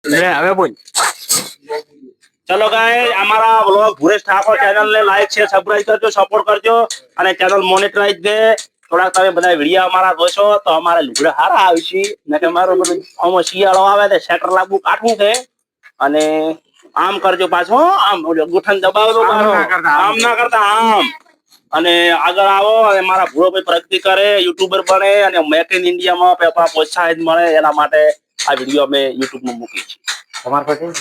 હવે બોલ. ચલો ગાઈસ અમારા વ્લોગ ભુરેશ ઠાકોર ચેનલ ને લાઈક શેર સબસ્ક્રાઇબ કરજો, સપોર્ટ કરજો અને ચેનલ મોનેટાઈઝ દે. થોડાક તમે બધા વિડીયો અમારા જોશો તો અમારે લુગડા સારા આવશે ને કે મારો બધું આમાં શિયાળો આવે તો શેટર લાગવું કાઠું છે અને આમ કરજો પાછો આમ ગુઠન દબાવજો આમ ના કરતા આમ અને આગળ આવો અને મારા ભૂરો ભાઈ પ્રગતિ કરે, યુટ્યુબર બને અને મેક ઇન ઇન્ડિયામાં પ્રોત્સાહિત મળે એના માટે આ વિડીયો અમે યુટ્યુબમાં મૂકી છે. તમાર પછી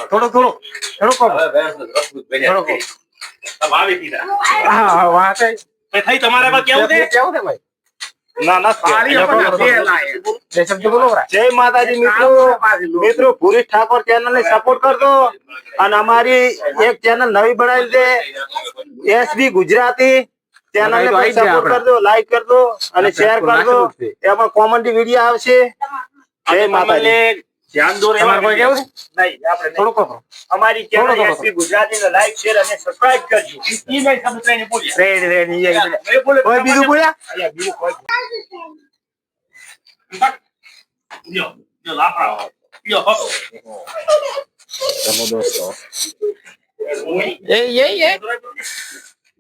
થોડો હા વાત થઈ તમારે કેવું છે ભાઈ. ના જય માતાજી મિત્રો ભુરેશ ઠાકોર ચેનલ ને સપોર્ટ કરજો અને અમારી એક ચેનલ નવી બનાવી છે એસબી ગુજરાતી ચેનલ ને સપોર્ટ કરજો, લાઈક કરજો અને શેર કરજો. એમાં કોમેડી વિડીયો આવશે. જય માતાજી. ધ્યાન દો તમારે કોઈ કેવું છે નહીં આપણે થોડું કહો. અમારી ચેનલ એસબી ગુજરાતી ને લાઈક શેર અને સબસ્ક્રાઇબ કરજો. ઈ મેં સમજાઈને બોલ્યા રેડી કોઈ બીજું બોલ્યા અલ્યા બીજું કોઈ લ્યો લાફડા લ્યો હો તમે દોસ્તો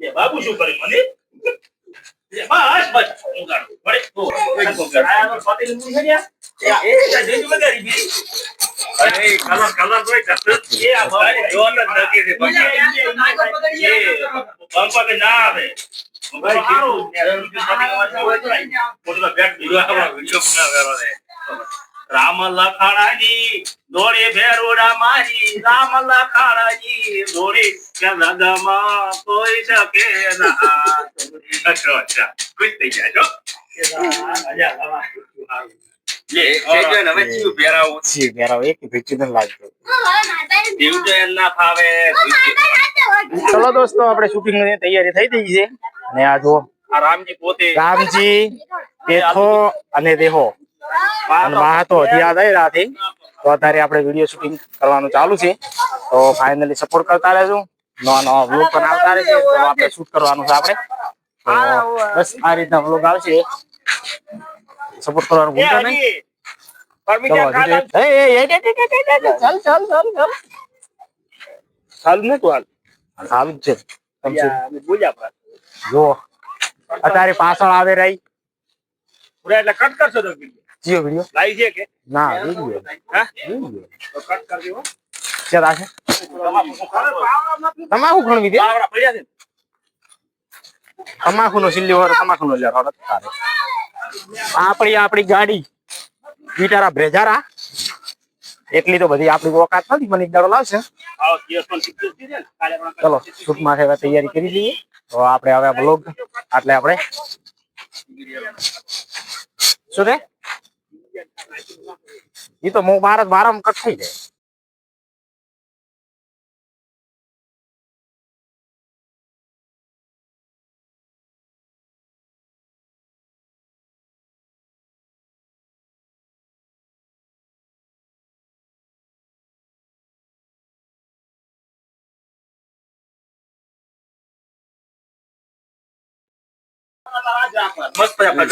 એ બાબુ શું કરે મને બસ હું ગાડું પડે તો આનો સોતી મું છે લ્યા એ દેજો લગાડી દી અરે કલર જોઈ કરતો એ આ ભાઈ જોન નથી રે ભાઈ એ પંપા કે ના આવે ભાઈ સારું મોટો બેટ વિડિયો બનાવેલો છે. રામ લખાણાજી દોડે ભેરોડા મારી, રામ લખાણાજી દોડે જગમાં કોઈ શકે ના. અચ્છા ખુશ થઈ ગયા છો ચલો દોસ્તો આપણે શૂટિંગ ની તૈયારી થઈ ગઈ છે અને આ જો આ રામજી પોતે રામજી પેથો અને દેહો અને મહાતો અધિયા થઈ રાથી તો અત્યારે આપણે વિડીયો શૂટિંગ કરવાનું ચાલુ છે. તો ફાઇનલી સપોર્ટ કરતા રહેજો. નવા વ્લોગ પણ આવતા રહેશે. તો આપણે શૂટ કરવાનું છે આપણે. તો બસ આ રીતના વ્લોગ આવશે. સપોર્ટ કરવાનું ભૂલતા નહીં. ચાલુ ને તું હાલ સારું જ છે. બોલ્યા જો અત્યારે પાછળ આવે રહી એટલે કટ કરશો તો જીઓ વિડીયો લાઈ છે કે ના વિડીયો હા તો કટ કરી દો. છે રાશે તમાકુ ખણવી દે આવડા પડ્યા છે તમાકુ નો સિલ્લી વાળો તમાકુ નો લ્યા આપણી ગાડી વિટારા બ્રેજારા એટલી તો બધી આપણી ઓકાત નથી. મને એક દાડો લાવશે. ચલો શૂટ માટે હવે તૈયારી કરી લઈએ. તો આપણે હવે બ્લોગ એટલે આપણે શું રે ઈ તો મારા કટ થઈ જાય. મસ્ત